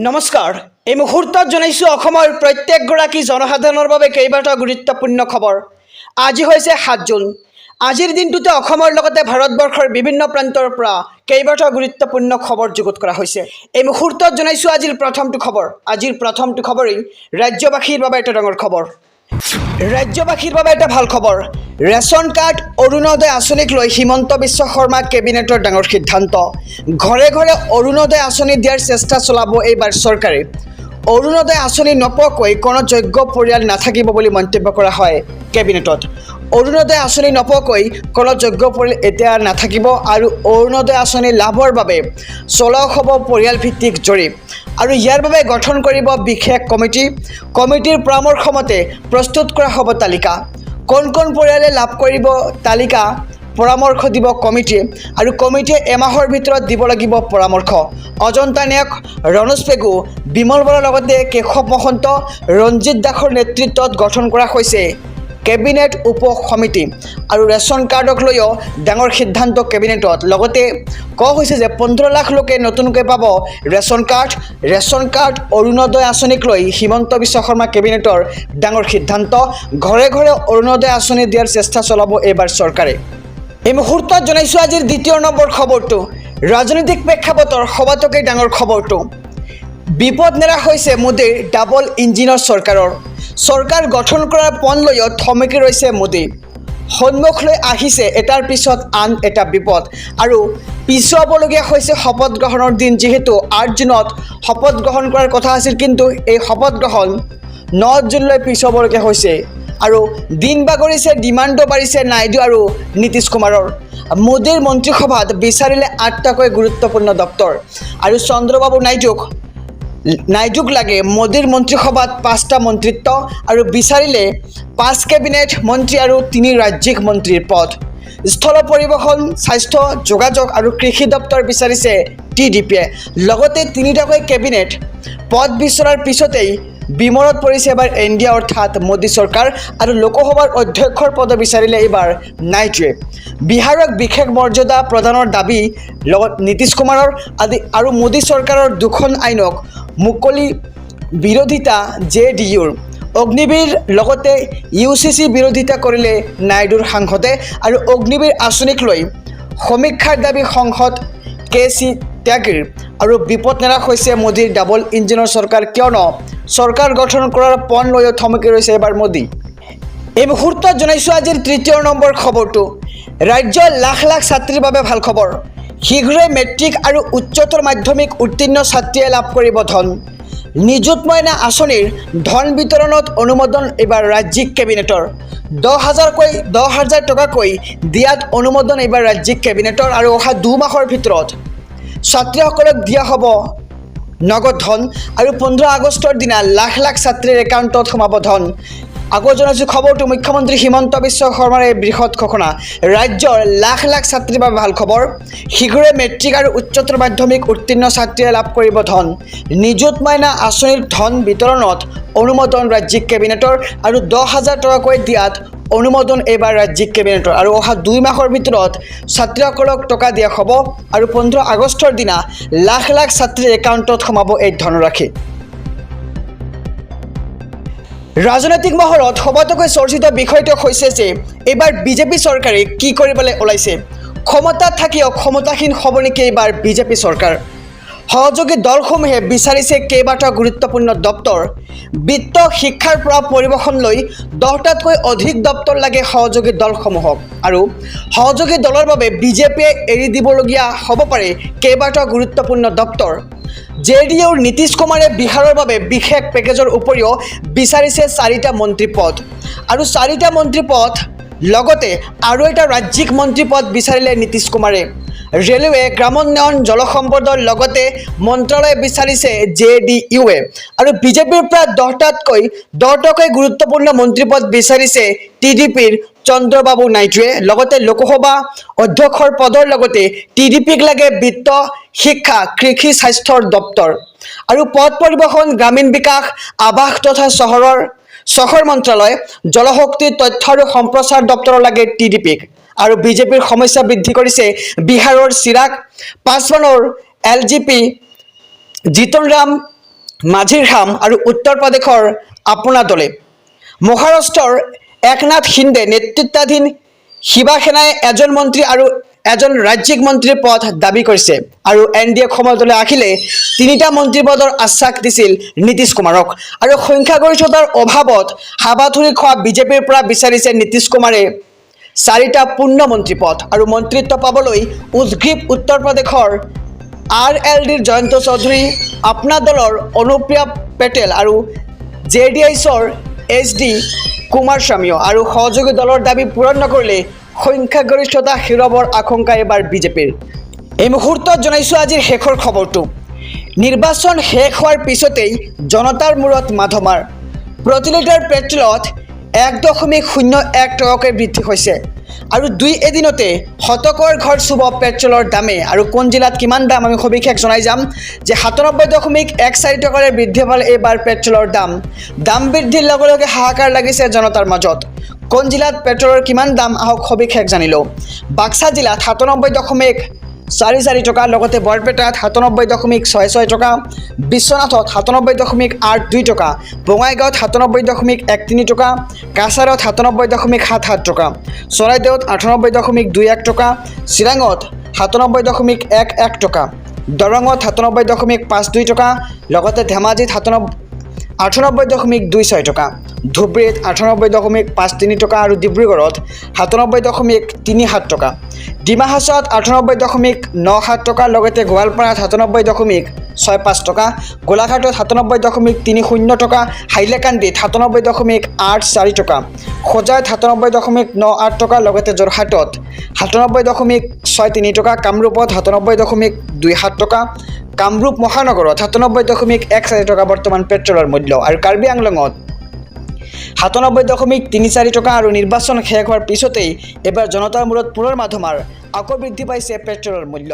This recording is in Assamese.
নমস্কাৰ এই মুহূৰ্তত জনাইছো অসমৰ প্ৰত্যেকগৰাকী জনসাধাৰণৰ বাবে কেইবাটাও গুৰুত্বপূৰ্ণ খবৰ। আজি হৈছে ৭ জুন। আজিৰ দিনটোতে অসমৰ লগতে ভাৰতবৰ্ষৰ বিভিন্ন প্ৰান্তৰ পৰা কেইবাটাও গুৰুত্বপূৰ্ণ খবৰ যুগুত কৰা হৈছে। এই মুহূৰ্তত জনাইছো আজিৰ প্ৰথমটো খবৰ। আজিৰ প্ৰথমটো খবৰেই ৰাজ্যবাসীৰ বাবে এটা ডাঙৰ খবৰ। ৰাজ্যবাসীৰ বাবে এটা ভাল খবৰ। ৰেচন কাৰ্ড অৰুণোদয় আঁচনিক লৈ হিমন্ত বিশ্ব শৰ্মা কেবিনেটৰ ডাঙৰ সিদ্ধান্ত। ঘৰে ঘৰে অৰুণোদয় আঁচনি দিয়াৰ চেষ্টা চলাব এইবাৰ চৰকাৰে। অৰুণোদয় আঁচনি নপোৱাকৈ কোনো যোগ্য পৰিয়াল নাথাকিব বুলি মন্তব্য কৰা হয় কেবিনেটত। অৰুণোদয় আঁচনি নপোৱাকৈ কোনো যোগ্য পৰিয়াল এতিয়া নাথাকিব আৰু অৰুণোদয় আঁচনি লাভৰ বাবে চলোৱা হ'ব পৰিয়াল ভিত্তিক জৰীপ আৰু ইয়াৰ বাবে গঠন কৰিব বিশেষ কমিটি। কমিটিৰ পৰামৰ্শ মতে প্ৰস্তুত কৰা হ'ব তালিকা। কোন কোন পৰিয়ালে লাভ কৰিব তালিকা পৰামৰ্শ দিব কমিটিয়ে আৰু কমিটিয়ে এমাহৰ ভিতৰত দিব লাগিব পৰামৰ্শ। অজন্তা নায়ক, ৰণোজ পেগু, বিমল বৰাৰ লগতে কেশৱ মহন্ত, ৰঞ্জিত দাসৰ নেতৃত্বত গঠন কৰা হৈছে কেবিনেট উপ সমিতি আৰু ৰেচন কাৰ্ডক লৈও ডাঙৰ সিদ্ধান্ত কেবিনেটত। লগতে কোৱা হৈছে যে 15 লাখ লোকে নতুনকৈ পাব ৰেচন কাৰ্ড অৰুণোদয় আঁচনিক লৈ হিমন্ত বিশ্ব শৰ্মা কেবিনেটৰ ডাঙৰ সিদ্ধান্ত। ঘৰে ঘৰে অৰুণোদয় আঁচনি দিয়াৰ চেষ্টা চলাব এইবাৰ চৰকাৰে। এই মুহূৰ্তত জনাইছোঁ আজিৰ দ্বিতীয় নম্বৰ খবৰটো। ৰাজনৈতিক প্ৰেক্ষাপটৰ সবাতোকৈ ডাঙৰ খবৰটো। বিপদ নেৰা হৈছে মোদীৰ ডাবল ইঞ্জিনৰ চৰকাৰৰ। চৰকাৰ গঠন কৰাৰ পণ লৈও থমকি ৰৈছে মোদী। সন্মুখলৈ আহিছে এটাৰ পিছত আন এটা বিপদ আৰু পিছুৱাবলগীয়া হৈছে শপত গ্ৰহণৰ দিন। যিহেতু 8 জুনত শপত গ্ৰহণ কৰাৰ কথা আছিল, কিন্তু এই শপত গ্ৰহণ 9 জুনলৈ পিছুৱাবলগীয়া হৈছে আৰু দিন বাগৰিছে, ডিমাণ্ডো বাঢ়িছে নাইডু আৰু নীতিশ কুমাৰৰ। মোদীৰ মন্ত্ৰীসভাত বিচাৰিলে 8টাকৈ গুৰুত্বপূৰ্ণ দপ্তৰ আৰু চন্দ্ৰবাবু নাইডুক লাগে মোদীৰ মন্ত্ৰীসভাত 5টা মন্ত্ৰিত্ব আৰু বিচাৰিলে 5 কেবিনেট মন্ত্ৰী আৰু 3 ৰাজ্যিক মন্ত্ৰীৰ পদ। স্থল পৰিবহণ, স্বাস্থ্য, যোগাযোগ আৰু কৃষি দপ্তৰ বিচাৰিছে TDPয়ে। লগতে 3টাকৈ কেবিনেট পদ বিচৰাৰ পিছতেই বিমৰত পৰিছে এবাৰ NDA অৰ্থাৎ মোদী চৰকাৰ আৰু লোকসভাৰ অধ্যক্ষৰ পদ বিচাৰিলে এইবাৰ নাইডুৱে। বিহাৰক বিশেষ মৰ্যাদা প্ৰদানৰ দাবী লগত নীতিশ কুমাৰৰ আদি আৰু মোদী চৰকাৰৰ 2খন আইনক মুকলি বিৰোধিতা JDUৰ। অগ্নিবীৰ লগতে UCC বিৰোধিতা কৰিলে নাইডুৰ সাংসদে আৰু অগ্নিবীৰ আঁচনিক লৈ সমীক্ষাৰ দাবী সংসদ KC ত্যাগীৰ। আৰু বিপদ নেৰা হৈছে মোদীৰ ডাবল ইঞ্জিনৰ চৰকাৰ, কিয়নো চৰকাৰ গঠন কৰাৰ পণ লৈও থমকি ৰৈছে এবাৰ মোদী। এই মুহূৰ্তত জনাইছোঁ আজিৰ তৃতীয় নম্বৰ খবৰটো। ৰাজ্যৰ লাখ লাখ ছাত্ৰীৰ বাবে ভাল খবৰ। শীঘ্ৰেই মেট্ৰিক আৰু উচ্চতৰ মাধ্যমিক উত্তীৰ্ণ ছাত্ৰীয়ে লাভ কৰিব ধন। নিযুত মইনা আঁচনিৰ ধন বিতৰণত অনুমোদন এইবাৰ ৰাজ্যিক কেবিনেটৰ। 10,000 টকাকৈ দিয়াত অনুমোদন এইবাৰ ৰাজ্যিক কেবিনেটৰ আৰু অহা 2 মাহৰ ভিতৰত ছাত্ৰীসকলক দিয়া হ'ব নগদ ধন আৰু 15 আগষ্টৰ দিনা লাখ লাখ ছাত্ৰীৰ একাউণ্টত সোমাব ধন। আকৌ জনাইছোঁ খবৰটো মুখ্যমন্ত্ৰী হিমন্ত বিশ্ব শৰ্মাৰ এই বৃহৎ ঘোষণা। ৰাজ্যৰ লাখ লাখ ছাত্ৰীৰ বাবে ভাল খবৰ। শীঘ্ৰে মেট্ৰিক আৰু উচ্চতৰ মাধ্যমিক উত্তীৰ্ণ ছাত্ৰীয়ে লাভ কৰিব ধন। নিযুত মইনা আঁচনিৰ ধন বিতৰণত অনুমোদন ৰাজ্যিক কেবিনেটৰ আৰু 10,000 টকাকৈ দিয়াত অনুমোদন এইবাৰ ৰাজ্যিক কেবিনেটৰ আৰু অহা 2 মাহৰ ভিতৰত ছাত্ৰীসকলক টকা দিয়া হ'ব আৰু 15 আগষ্টৰ দিনা লাখ লাখ ছাত্ৰীৰ একাউণ্টত সোমাব এই ধনৰাশি। ৰাজনৈতিক মহলত সবাতোকৈ চৰ্চিত বিষয়টো হৈছে যে এইবাৰ বিজেপি চৰকাৰে কি কৰিবলৈ ওলাইছে। ক্ষমতাত থাকিও ক্ষমতাহীন হ'ব নেকি এইবাৰ বিজেপি চৰকাৰ। সহযোগী দলসমূহে বিচাৰিছে কেইবাটাও গুৰুত্বপূৰ্ণ দপ্তৰ। বিত্ত, শিক্ষাৰ পৰা পৰিবহণলৈ 10টাতকৈ অধিক দপ্তৰ লাগে সহযোগী দলসমূহক আৰু সহযোগী দলৰ বাবে বিজেপিয়ে এৰি দিবলগীয়া হ'ব পাৰে কেইবাটাও গুৰুত্বপূৰ্ণ দপ্তৰ। JDUৰ নীতিশ কুমাৰে বিহাৰৰ বাবে বিশেষ পেকেজৰ উপৰিও বিচাৰিছে 4টা মন্ত্ৰী পদ আৰু 4টা মন্ত্ৰী পদ লগতে আৰু এটা ৰাজ্যিক মন্ত্ৰী পদ বিচাৰিলে নীতিশ কুমাৰে। ৰেলৱে, গ্ৰামোন্নয়ন, জলসম্পদৰ লগতে মন্ত্ৰালয় বিচাৰিছে JDUৱে আৰু বিজেপিৰ পৰা 10টাকৈ গুৰুত্বপূৰ্ণ মন্ত্ৰী পদ বিচাৰিছে TDPৰ চন্দ্ৰবাবু নাইডুৱে। লগতে লোকসভা অধ্যক্ষৰ পদৰ লগতে TDPক লাগে বিত্ত, শিক্ষা, কৃষি, স্বাস্থ্যৰ দপ্তৰ আৰু পথ পৰিবহণ, গ্ৰামীণ বিকাশ, আৱাস তথা চহৰ মন্ত্ৰালয়, জলশক্তি, তথ্য আৰু সম্প্ৰচাৰ দপ্তৰ লাগে TDPক। আৰু বিজেপিৰ সমস্যা বৃদ্ধি কৰিছে বিহাৰৰ চিৰাগ পাছৱানৰ LGP জিতন ৰাম মাঝিৰ খাম আৰু উত্তৰ প্ৰদেশৰ আপোনা দলে মহাৰাষ্ট্ৰৰ একনাথ শিন্দে নেতৃত্বাধীন শিৱসেনাই এজন মন্ত্ৰী আৰু এজন ৰাজ্যিক মন্ত্ৰীৰ পদ দাবী কৰিছে আৰু এনডিএ সমদলে আহিলে তিনিটা মন্ত্ৰী পদৰ আশ্বাস দিছিল নীতিশ কুমাৰক আৰু সংখ্যাগৰিষ্ঠতাৰ অভাৱত হাবাথুৰি খোৱা বিজেপিৰ পৰা বিচাৰিছে নীতিশ কুমাৰে চাৰিটা পূৰ্ণ মন্ত্ৰী পদ আৰু মন্ত্ৰিত্ব পাবলৈ উদ্গ্ৰীৱ উত্তৰ প্ৰদেশৰ RLDৰ জয়ন্ত চৌধুৰী আপনা দলৰ অনুপ্ৰিয়া পেটেল আৰু JDSৰ HD কুমাৰস্বামীও আৰু সহযোগী দলৰ দাবী পূৰণ নকৰিলে সংখ্যাগৰিষ্ঠতা হেৰুৱাবৰ আশংকা এবাৰ বিজেপিৰ এই মুহূৰ্তত জনাইছোঁ আজিৰ শেষৰ খবৰটো নিৰ্বাচন শেষ হোৱাৰ পিছতেই জনতাৰ মূৰত মাধমাৰ প্ৰতি লিটাৰ পেট্ৰলত 1.01 টকাকৈ বৃদ্ধি হৈছে আৰু দুই এদিনতে শতকৰ ঘৰ চুব পেট্ৰলৰ দামে আৰু কোন জিলাত কিমান দাম আমি সবিশেষ জনাই যাম যে 97.14 টকাৰে বৃদ্ধি পালে এইবাৰ পেট্ৰলৰ দাম বৃদ্ধিৰ লগে লগে হাহাকাৰ লাগিছে জনতাৰ মাজত কোন জিলাত পেট্ৰলৰ কিমান দাম আহক সবিশেষ জানিলো বাক্সা জিলাত 97.44 টকা লগতে বৰপেটাত 97.66 টকা বিশ্বনাথত 97.82 টকা বঙাইগাঁৱত 97.13 টকা কাছাৰত 97.77 টকা চৰাইদেউত 98.21 টকা চিৰাঙত 97.11 টকা দৰঙত 97.52 টকা লগতে ধেমাজিত 98.26 টকা ধুবুৰীত 98.53 টকা আৰু ডিব্ৰুগড়ত 97.37 টকা ডিমা হাছাওত 98.97 টকা লগতে গোৱালপাৰাত 97.65 টকা গোলাঘাটত 97.30 টকা হাইলাকান্দিত 97.84 টকা খোজাইত 97.98 টকা লগতে যোৰহাটত 97.63 টকা কামৰূপত 97.27 টকা কামৰূপ মহানগৰত 97.14 টকা বৰ্তমান পেট্ৰলৰ মূল্য আৰু কাৰ্বি আংলঙত 97.34 টকা আৰু নিৰ্বাচন শেষ হোৱাৰ পিছতেই এবাৰ জনতাৰ মূৰত পুনৰ মাধমাৰ আকৌ বৃদ্ধি পাইছে পেট্ৰলৰ মূল্য